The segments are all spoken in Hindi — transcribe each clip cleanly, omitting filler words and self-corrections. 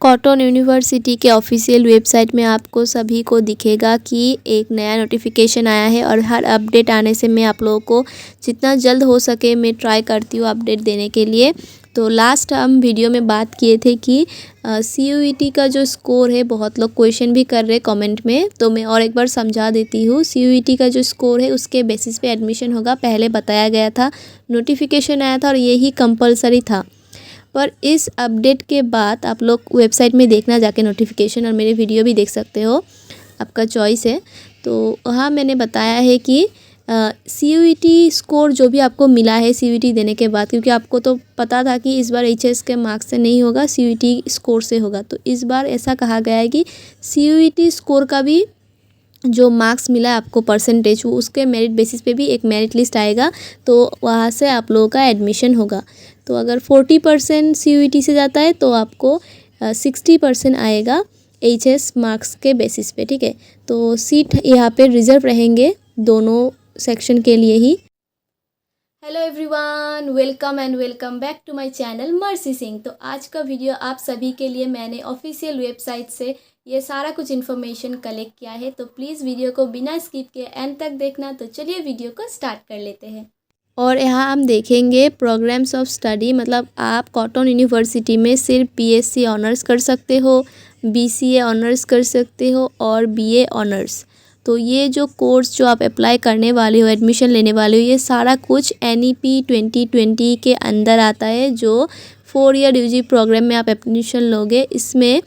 कॉटन यूनिवर्सिटी के ऑफिशियल वेबसाइट में आपको सभी को दिखेगा कि एक नया नोटिफिकेशन आया है और हर अपडेट आने से मैं आप लोगों को जितना जल्द हो सके मैं ट्राई करती हूँ अपडेट देने के लिए। तो लास्ट हम वीडियो में बात किए थे कि CUET का जो स्कोर है, बहुत लोग क्वेश्चन भी कर रहे कमेंट में, तो मैं और एक बार समझा देती हूँ। CUET का जो स्कोर है उसके बेसिस पे एडमिशन होगा, पहले बताया गया था, नोटिफिकेशन आया था और यही कंपलसरी था। पर इस अपडेट के बाद आप लोग वेबसाइट में देखना जाके नोटिफिकेशन, और मेरे वीडियो भी देख सकते हो, आपका चॉइस है। तो वहाँ मैंने बताया है कि CUET स्कोर जो भी आपको मिला है CUET देने के बाद, क्योंकि आपको तो पता था कि इस बार HS के मार्क्स से नहीं होगा, CUET स्कोर से होगा, तो इस बार ऐसा कहा गया है कि CUET स्कोर का भी जो मार्क्स मिला है आपको परसेंटेज, वो उसके मेरिट बेसिस पे भी एक मेरिट लिस्ट आएगा, तो वहाँ से आप लोगों का एडमिशन होगा। तो अगर 40% CUET से जाता है तो आपको 60% आएगा HS मार्क्स के बेसिस पे, ठीक है। तो सीट यहाँ पे रिजर्व रहेंगे दोनों सेक्शन के लिए ही। Hello everyone, welcome and welcome back to my channel Mercy Singh. तो आज का वीडियो आप सभी के लिए मैंने ऑफिशियल वेबसाइट से ये सारा कुछ इन्फॉर्मेशन कलेक्ट किया है, तो प्लीज़ वीडियो को बिना स्किप किए एंड तक देखना। तो चलिए वीडियो को स्टार्ट कर लेते हैं। और यहाँ हम देखेंगे प्रोग्राम्स ऑफ स्टडी, मतलब आप कॉटन यूनिवर्सिटी में सिर्फ BSc ऑनर्स कर सकते हो, BCA ऑनर्स कर सकते हो और BA ऑनर्स। तो ये जो कोर्स जो आप अप्लाई करने वाले हो, एडमिशन लेने वाले हो, ये सारा कुछ NEP 2020 के अंदर आता है, जो 4 ईयर UG प्रोग्राम में आप एडमिशन लोगे। इसमें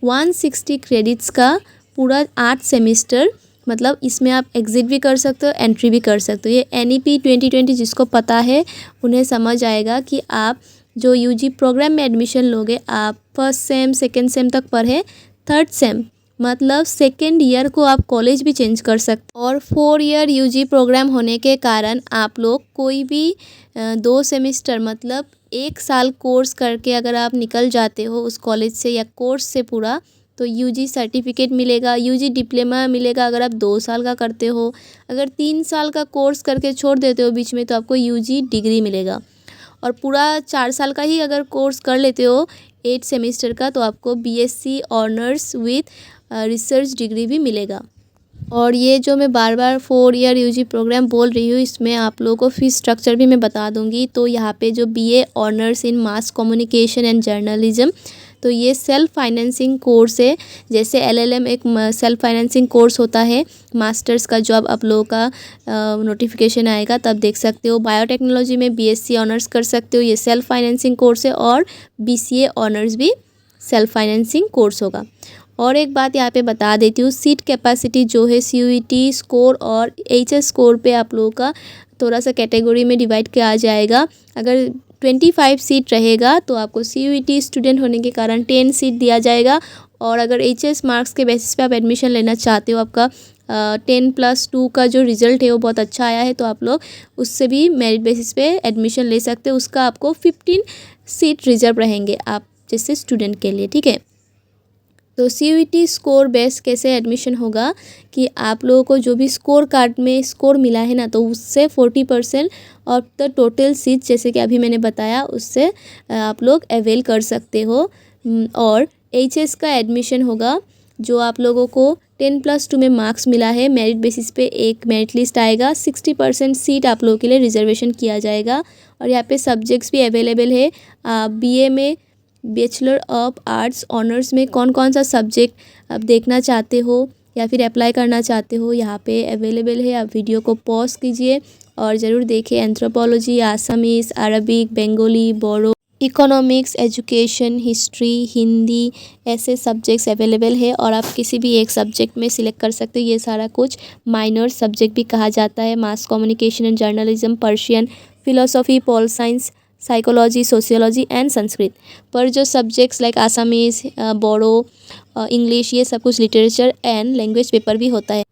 160 क्रेडिट्स का पूरा 8 सेमिस्टर, मतलब इसमें आप एग्ज़िट भी कर सकते हो, एंट्री भी कर सकते हो। ये NEP 2020 जिसको पता है उन्हें समझ आएगा कि आप जो UG प्रोग्राम में एडमिशन लोगे, आप फर्स्ट सेम सेकेंड सेम तक पढ़े, थर्ड सेम मतलब सेकेंड ईयर को आप कॉलेज भी चेंज कर सकते। और 4 ईयर UG प्रोग्राम होने के कारण आप लोग कोई भी 2 सेमिस्टर मतलब 1 साल कोर्स करके अगर आप निकल जाते हो उस कॉलेज से या कोर्स से पूरा, तो UG सर्टिफिकेट मिलेगा, UG डिप्लोमा मिलेगा अगर आप 2 साल का करते हो। अगर 3 साल का कोर्स करके छोड़ देते हो बीच में तो आपको UG डिग्री मिलेगा। और पूरा 4 साल का ही अगर कोर्स कर लेते हो 8 सेमेस्टर का, तो आपको BSc honours with research degree भी मिलेगा। और ये जो मैं बार बार 4 ईयर UG प्रोग्राम बोल रही हूँ, इसमें आप लोगों को फीस स्ट्रक्चर भी मैं बता दूँगी। तो यहाँ पे जो BA honours in mass communication and journalism, तो ये सेल्फ फाइनेंसिंग कोर्स है। जैसे LLM एक सेल्फ फाइनेंसिंग कोर्स होता है, मास्टर्स का जॉब आप लोगों का नोटिफिकेशन आएगा तब देख सकते हो। बायोटेक्नोलॉजी में BSc ऑनर्स कर सकते हो, ये सेल्फ फाइनेंसिंग कोर्स है। और BCA ऑनर्स भी सेल्फ फाइनेंसिंग कोर्स होगा। और एक बात यहाँ पे बता देती हूँ, सीट कैपेसिटी जो है CUET स्कोर और HS स्कोर पे आप लोगों का थोड़ा सा कैटेगरी में डिवाइड किया जाएगा। अगर 25 सीट रहेगा तो आपको CUET स्टूडेंट होने के कारण 10 सीट दिया जाएगा। और अगर HS मार्क्स के बेसिस पे आप एडमिशन लेना चाहते हो, आपका 10+2 का जो रिज़ल्ट है वो बहुत अच्छा आया है, तो आप लोग उससे भी मेरिट बेसिस पे एडमिशन ले सकते हो। उसका आपको 15 सीट रिजर्व रहेंगे आप जैसे स्टूडेंट के लिए, ठीक है। तो CUET स्कोर बेस कैसे एडमिशन होगा कि आप लोगों को जो भी स्कोर कार्ड में स्कोर मिला है ना, तो उससे 40% ऑफ द टोटल सीट, जैसे कि अभी मैंने बताया, उससे आप लोग अवेल कर सकते हो। और HS का एडमिशन होगा, जो आप लोगों को 10+2 में मार्क्स मिला है, मेरिट बेसिस पे एक मेरिट लिस्ट आएगा, 60% सीट आप लोगों के लिए रिजर्वेशन किया जाएगा। और यहाँ पे सब्जेक्ट्स भी अवेलेबल है। BA में बैचलर ऑफ आर्ट्स ऑनर्स में कौन कौन सा सब्जेक्ट आप देखना चाहते हो या फिर अप्लाई करना चाहते हो, यहाँ पे अवेलेबल है। आप वीडियो को पॉज कीजिए और ज़रूर देखिए। Anthropology, Assamese, Arabic, Bengali, Bodo, economics, education, history, Hindi, ऐसे सब्जेक्ट्स अवेलेबल है। और आप किसी भी एक सब्जेक्ट में सिलेक्ट कर सकते हो। ये सारा कुछ माइनर सब्जेक्ट भी कहा जाता है, mass communication and journalism, Persian, philosophy, pol science, psychology, sociology and Sanskrit. पर जो subjects like Assamese, Bodo, English, ये सब कुछ लिटरेचर एंड लैंग्वेज पेपर भी होता है।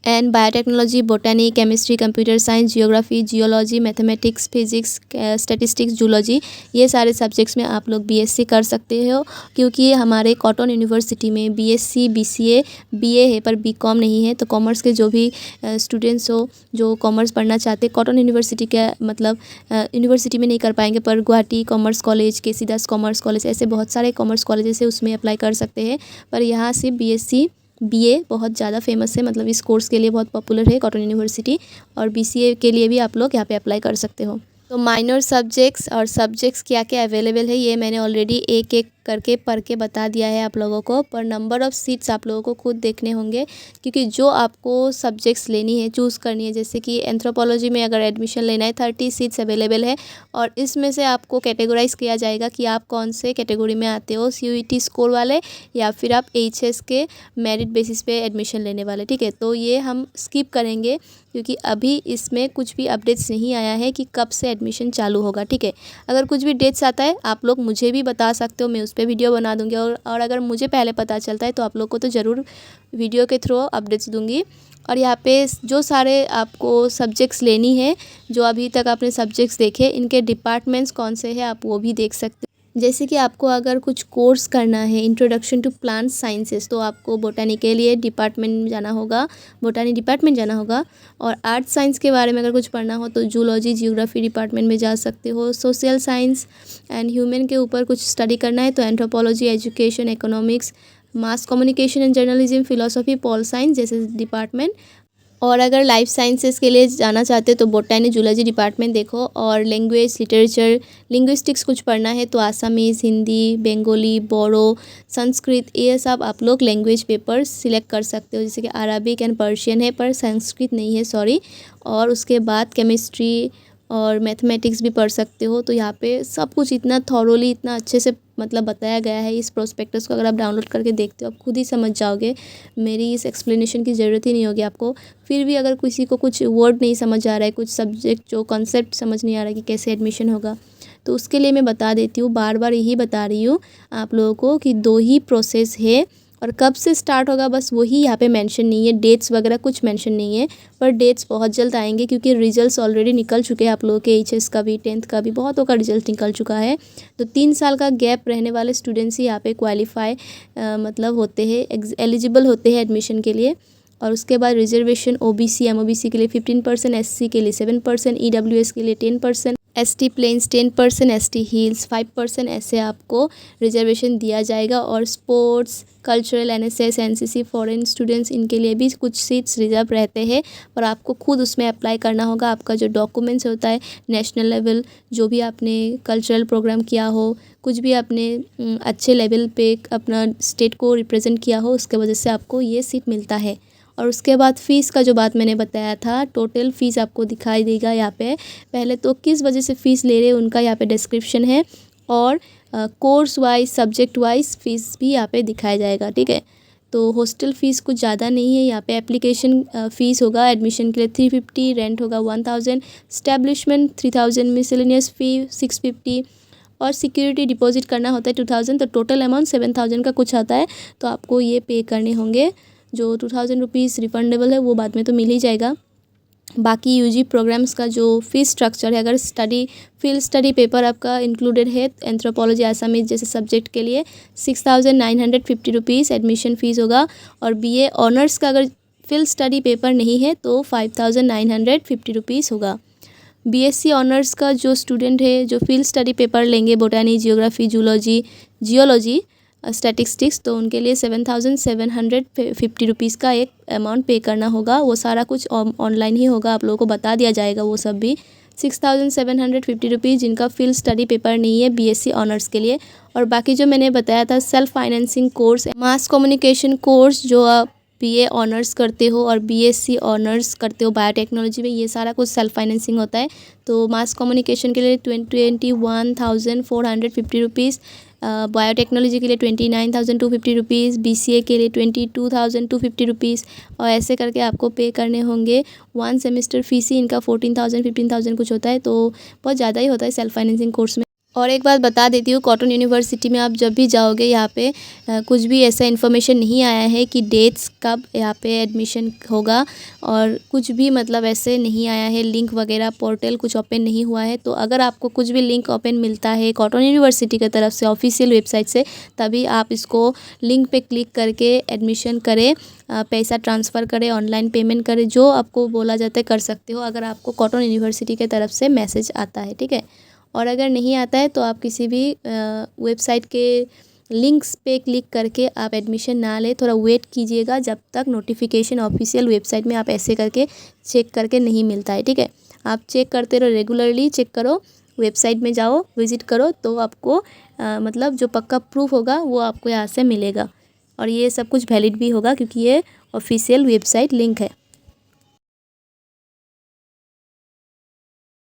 And biotechnology, botany, chemistry, computer science, geography, geology, mathematics, physics, statistics, zoology, ये सारे सब्जेक्ट्स में आप लोग बीएससी कर सकते हो। क्योंकि हमारे कॉटन यूनिवर्सिटी में बीएससी, बीसीए, बीए है पर बीकॉम नहीं है। तो कॉमर्स के जो भी स्टूडेंट्स हो जो कॉमर्स पढ़ना चाहते हैं, कॉटन यूनिवर्सिटी के मतलब यूनिवर्सिटी में नहीं कर पाएंगे, पर गुवाहाटी कॉमर्स कॉलेज, के सी दास कॉमर्स कॉलेज, ऐसे बहुत सारे कॉमर्स कॉलेजेस है, उसमें अप्लाई कर सकते हैं। पर यहाँ से बीएससी, बीए बहुत ज़्यादा फेमस है, मतलब इस कोर्स के लिए बहुत पॉपुलर है कॉटन यूनिवर्सिटी। और बीसीए के लिए भी आप लोग यहाँ पे अप्लाई कर सकते हो। तो माइनर सब्जेक्ट्स और सब्जेक्ट्स क्या क्या अवेलेबल है ये मैंने ऑलरेडी एक एक करके पढ़ के बता दिया है आप लोगों को। पर नंबर ऑफ़ सीट्स आप लोगों को खुद देखने होंगे, क्योंकि जो आपको सब्जेक्ट्स लेनी है, चूज़ करनी है, जैसे कि एंथ्रोपोलॉजी में अगर एडमिशन लेना है 30 सीट्स अवेलेबल है। और इसमें से आपको कैटेगराइज किया जाएगा कि आप कौन से कैटेगरी में आते हो, सीयूईटी स्कोर वाले या फिर आप एचएस के मेरिट बेसिस पे एडमिशन लेने वाले। ठीक है, तो ये हम स्किप करेंगे क्योंकि अभी इसमें कुछ भी अपडेट्स नहीं आया है कि कब से एडमिशन चालू होगा। ठीक है, अगर कुछ भी डेट्स आता है आप लोग मुझे भी बता सकते हो, मैं उस पर वीडियो बना दूँगी। और अगर मुझे पहले पता चलता है तो आप लोग को तो ज़रूर वीडियो के थ्रू अपडेट्स दूँगी। और यहाँ पे जो सारे आपको सब्जेक्ट्स लेनी है, जो अभी तक आपने सब्जेक्ट्स देखे, इनके डिपार्टमेंट्स कौन से हैं आप वो भी देख सकते हैं। जैसे कि आपको अगर कुछ कोर्स करना है इंट्रोडक्शन टू प्लांट साइंसेस, तो आपको बोटानी के लिए डिपार्टमेंट में जाना होगा, बोटानी डिपार्टमेंट जाना होगा। और आर्ट साइंस के बारे में अगर कुछ पढ़ना हो तो जूलॉजी, जियोग्राफी डिपार्टमेंट में जा सकते हो। सोशल साइंस एंड ह्यूमन के ऊपर कुछ स्टडी करना है तो anthropology, education, economics, mass communication and journalism, philosophy, pol science जैसे डिपार्टमेंट। और अगर लाइफ साइंसेस के लिए जाना चाहते हो तो बोटनी, जूलॉजी डिपार्टमेंट देखो। और लैंग्वेज, लिटरेचर, लिंग्विस्टिक्स कुछ पढ़ना है तो आसामीज़, हिंदी, बंगाली, बोडो, संस्कृत, ये सब आप लोग लैंग्वेज पेपर सिलेक्ट कर सकते हो। जैसे कि अरबिक एंड पर्शियन है पर संस्कृत नहीं है, सॉरी। और उसके बाद केमिस्ट्री और मैथमेटिक्स भी पढ़ सकते हो। तो यहाँ पे सब कुछ इतना थॉरोली, इतना अच्छे से मतलब बताया गया है इस प्रोस्पेक्टस को। अगर आप डाउनलोड करके देखते हो आप खुद ही समझ जाओगे, मेरी इस एक्सप्लेनेशन की ज़रूरत ही नहीं होगी आपको। फिर भी अगर किसी को कुछ वर्ड नहीं समझ आ रहा है, कुछ सब्जेक्ट जो कॉन्सेप्ट समझ नहीं आ रहा है कि कैसे एडमिशन होगा, तो उसके लिए मैं बता देती हूँ, बार बार यही बता रही हूँ आप लोगों को कि 2 ही प्रोसेस है। और कब से स्टार्ट होगा बस वही यहाँ पे मेंशन नहीं है, डेट्स वगैरह कुछ मेंशन नहीं है। पर डेट्स बहुत जल्द आएंगे क्योंकि रिजल्ट्स ऑलरेडी निकल चुके हैं आप लोगों के, एचएस का भी, 10th का भी, बहुतों का रिजल्ट निकल चुका है। तो 3 साल का गैप रहने वाले स्टूडेंट्स ही यहाँ पे क्वालिफाई मतलब होते हैं, एलिजिबल होते हैं एडमिशन के लिए। और उसके बाद रिजर्वेशन ओबीसी, एमओबीसी के लिए 15%, एससी के लिए 7%, ईडब्ल्यूएस के लिए 10%, एसटी प्लेन्स 10%, एसटी हिल्स 5%, ऐसे आपको रिजर्वेशन दिया जाएगा। और sports, cultural, NSS, NCC, foreign students, इनके लिए भी कुछ सीट्स रिजर्व रहते हैं। और आपको खुद उसमें अप्लाई करना होगा। आपका जो डॉक्यूमेंट्स होता है, नेशनल लेवल जो भी आपने कल्चरल प्रोग्राम किया हो, कुछ भी आपने अच्छे लेवल पे अपना स्टेट को रिप्रेजेंट किया हो, उसके वजह से आपको ये सीट मिलता है। और उसके बाद फ़ीस का जो बात मैंने बताया था, टोटल फ़ीस आपको दिखाई देगा यहाँ पे। पहले तो किस वजह से फ़ीस ले रहे हैं उनका यहाँ पे डिस्क्रिप्शन है। और course wise, subject wise fees भी यहाँ पे दिखाया जाएगा। ठीक है, तो हॉस्टल फ़ीस कुछ ज़्यादा नहीं है यहाँ पे। एप्लीकेशन फ़ीस होगा एडमिशन के लिए 350, रेंट होगा 1000, स्टैब्लिशमेंट 3000, मिसलेनियस फ़ी 650 और सिक्योरिटी डिपॉजिट करना होता है 2000। तो टोटल अमाउंट 7000 का कुछ आता है। तो आपको ये पे करने होंगे। जो 2000 रुपीज़ रिफंडेबल है वो बाद में तो मिल ही जाएगा। बाकी यूजी प्रोग्राम्स का जो फीस स्ट्रक्चर है, अगर फील्ड स्टडी पेपर आपका इंक्लूडेड है एंथ्रोपोलॉजी, आसामीज जैसे सब्जेक्ट के लिए 6950 रुपीज़ एडमिशन फ़ीस होगा। और बीए ऑनर्स का अगर फील्ड स्टडी पेपर नहीं है तो 5950 रुपीज़ होगा। बीएससी ऑनर्स का जो स्टूडेंट है जो फील्ड स्टडी पेपर लेंगे, बोटानी, जियोग्राफी, जूलॉजी, जियोलॉजी, स्टैटिस्टिक्स, तो उनके लिए 7750 रुपीज़ का एक अमाउंट पे करना होगा। वो सारा कुछ ऑनलाइन ही होगा, आप लोगों को बता दिया जाएगा वो सब भी। 6750 रुपीज़ जिनका फील्ड स्टडी पेपर नहीं है बीएससी ऑनर्स के लिए। और बाकी जो मैंने बताया था self financing course, mass communication course जो आप बीए ऑनर्स करते हो और बीएससी ऑनर्स करते हो बायोटेक्नोलॉजी में, ये सारा कुछ सेल्फ फाइनेंसिंग होता है। तो मास कम्युनिकेशन के लिए 21,450 रुपीज़, बायोटेक्नोलॉजी के लिए 29,250 रुपीज़, बीसीए के लिए 22,250 रुपीज़। और ऐसे करके आपको पे करने होंगे। 1 सेमेस्टर फ़ीस ही इनका 14,000 15,000 कुछ होता है। तो बहुत ज़्यादा ही होता है सेल्फ फाइनेंसिंग कोर्स में। और एक बात बता देती हूँ, कॉटन यूनिवर्सिटी में आप जब भी जाओगे यहाँ पे कुछ भी ऐसा इन्फॉर्मेशन नहीं आया है कि डेट्स कब यहाँ पे एडमिशन होगा, और कुछ भी मतलब ऐसे नहीं आया है, लिंक वगैरह पोर्टल कुछ ओपन नहीं हुआ है। तो अगर आपको कुछ भी लिंक ओपन मिलता है कॉटन यूनिवर्सिटी की तरफ से ऑफिशियल वेबसाइट से, तभी आप इसको लिंक पे क्लिक करके एडमिशन करें, पैसा ट्रांसफ़र करें, ऑनलाइन पेमेंट करें, जो आपको बोला जाता है कर सकते हो अगर आपको कॉटन यूनिवर्सिटी की तरफ से मैसेज आता है, ठीक है। और अगर नहीं आता है तो आप किसी भी वेबसाइट के लिंक्स पे क्लिक करके आप एडमिशन ना लें, थोड़ा वेट कीजिएगा जब तक नोटिफिकेशन ऑफिशियल वेबसाइट में आप ऐसे करके चेक करके नहीं मिलता है, ठीक है। आप चेक करते रहो, रेगुलरली चेक करो, वेबसाइट में जाओ, विज़िट करो, तो आपको मतलब जो पक्का प्रूफ होगा वो आपको यहाँ से मिलेगा, और ये सब कुछ वैलिड भी होगा क्योंकि ये ऑफिशियल वेबसाइट लिंक है।